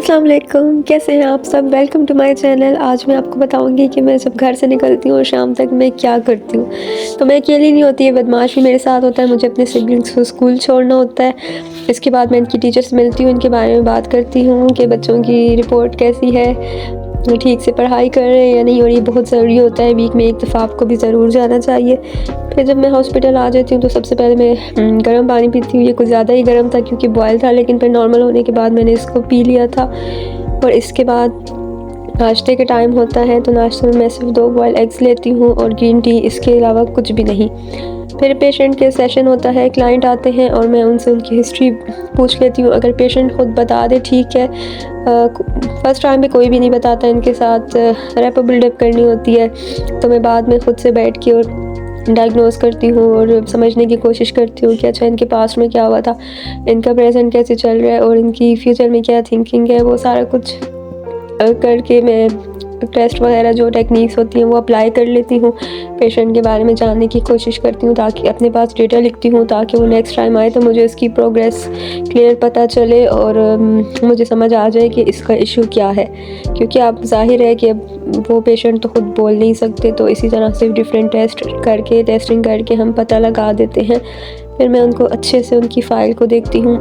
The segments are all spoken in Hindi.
अस्सलाम वालेकुम, कैसे हैं आप सब। Welcome to my channel. आज मैं आपको बताऊंगी कि मैं जब घर से निकलती हूँ और शाम तक मैं क्या करती हूँ। तो मैं अकेली नहीं होती है, बदमाश भी मेरे साथ होता है। मुझे अपने सिबलिंग्स को स्कूल छोड़ना होता है। इसके बाद मैं इनकी टीचर से मिलती हूँ, इनके बारे में बात करती हूँ कि बच्चों की रिपोर्ट कैसी है, ठीक से पढ़ाई कर रहे हैं या नहीं। और ये बहुत ज़रूरी होता है, वीक में एक दफ़ा आपको भी ज़रूर जाना चाहिए। फिर जब मैं हॉस्पिटल आ जाती हूँ तो सबसे पहले मैं गर्म पानी पीती हूँ। ये कुछ ज़्यादा ही गर्म था क्योंकि बॉयल था, लेकिन फिर नॉर्मल होने के बाद मैंने इसको पी लिया था। और इसके बाद नाश्ते के टाइम होता है तो नाश्ते में मैं सिर्फ 2 बॉयल एग्स लेती हूँ और ग्रीन टी, इसके अलावा कुछ भी नहीं। फिर पेशेंट के सेशन होता है, क्लाइंट आते हैं और मैं उनसे उनकी हिस्ट्री पूछ लेती हूँ। अगर पेशेंट ख़ुद बता दे ठीक है। फ़र्स्ट टाइम पे कोई भी नहीं बताता, इनके साथ रैपो बिल्डअप करनी होती है। तो मैं बाद में ख़ुद से बैठ के और डायग्नोस करती हूँ और समझने की कोशिश करती हूँ कि अच्छा इनके पास्ट में क्या हुआ था, इनका प्रेजेंट कैसे चल रहा है और इनकी फ्यूचर में क्या थिंकिंग है। वो सारा कुछ करके मैं टेस्ट वगैरह जो टेक्निक्स होती हैं वो अप्लाई कर लेती हूँ। पेशेंट के बारे में जानने की कोशिश करती हूँ ताकि अपने पास डेटा लिखती हूँ ताकि वो नेक्स्ट टाइम आए तो मुझे उसकी प्रोग्रेस क्लियर पता चले और मुझे समझ आ जाए कि इसका इशू क्या है। क्योंकि आप ज़ाहिर है कि अब वो पेशेंट तो ख़ुद बोल नहीं सकते, तो इसी तरह से डिफरेंट टेस्टिंग करके हम पता लगा देते हैं। फिर मैं उनको अच्छे से उनकी फ़ाइल को देखती हूँ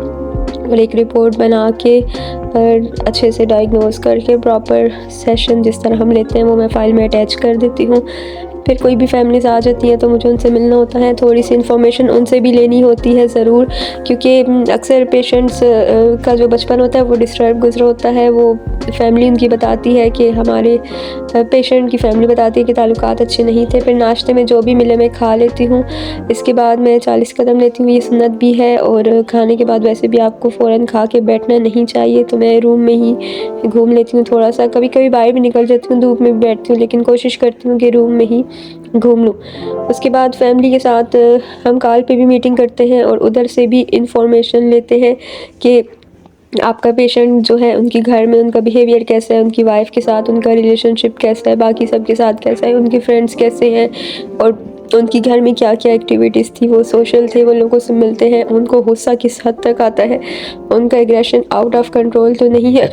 और एक रिपोर्ट बना के और अच्छे से डायग्नोस करके प्रॉपर सेशन जिस तरह हम लेते हैं वो मैं फ़ाइल में अटैच कर देती हूँ। फिर कोई भी फैमिलीज़ आ जाती हैं तो मुझे उनसे मिलना होता है, थोड़ी सी इन्फॉर्मेशन उनसे भी लेनी होती है ज़रूर। क्योंकि अक्सर पेशेंट्स का जो बचपन होता है वो डिस्टर्ब गुजरा होता है। वो फैमिली उनकी बताती है कि हमारे पेशेंट की फैमिली बताती है कि ताल्लुकात अच्छे नहीं थे। फिर नाश्ते में जो भी मिले मैं खा लेती हूँ। इसके बाद मैं 40 कदम लेती हूँ, ये सुन्नत भी है। और खाने के बाद वैसे भी आपको फ़ौरन खा के बैठना नहीं चाहिए, तो मैं रूम में ही घूम लेती हूँ थोड़ा सा। कभी कभी बाहर भी निकल जाती हूँ, धूप में भी बैठती हूँ, लेकिन कोशिश करती हूँ कि रूम में ही घूम लूँ। उसके बाद फैमिली के साथ हम कॉल पे भी मीटिंग करते हैं और उधर से भी इंफॉर्मेशन लेते हैं कि आपका पेशेंट जो है उनके घर में उनका बिहेवियर कैसा है, उनकी वाइफ के साथ उनका रिलेशनशिप कैसा है, बाकी सब के साथ कैसा है, उनके फ्रेंड्स कैसे हैं और उनकी घर में क्या क्या एक्टिविटीज़ थी, वो सोशल थे, वो लोगों से मिलते हैं, उनको गुस्सा किस हद तक आता है, उनका एग्रेशन आउट ऑफ कंट्रोल तो नहीं है,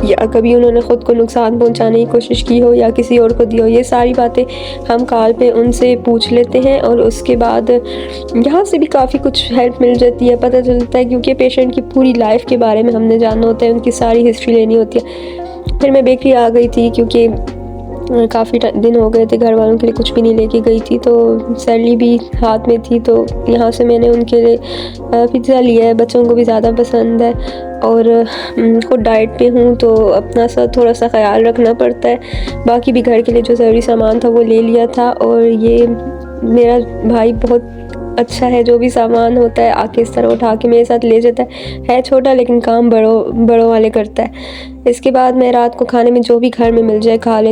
या कभी उन्होंने ख़ुद को नुकसान पहुंचाने की कोशिश की हो या किसी और को दी हो। ये सारी बातें हम कॉल पे उनसे पूछ लेते हैं और उसके बाद यहाँ से भी काफ़ी कुछ हेल्प मिल जाती है, पता चलता है। क्योंकि पेशेंट की पूरी लाइफ के बारे में हमने जानना होता है, उनकी सारी हिस्ट्री लेनी होती है। फिर मैं बेकरी आ गई थी क्योंकि काफ़ी दिन हो गए थे, घर वालों के लिए कुछ भी नहीं लेके गई थी, तो सैलरी भी हाथ में थी, तो यहाँ से मैंने उनके लिए पिज़्ज़ा लिया है। बच्चों को भी ज़्यादा पसंद है और खुद डाइट पे हूँ तो अपना सा थोड़ा सा ख्याल रखना पड़ता है। बाकी भी घर के लिए जो ज़रूरी सामान था वो ले लिया था। और ये मेरा भाई बहुत अच्छा है, जो भी सामान होता है आके इस तरह उठा के मेरे साथ ले जाता है छोटा लेकिन काम बड़ों वाले करता है। इसके बाद मैं रात को खाने में जो भी घर में मिल जाए खा लेती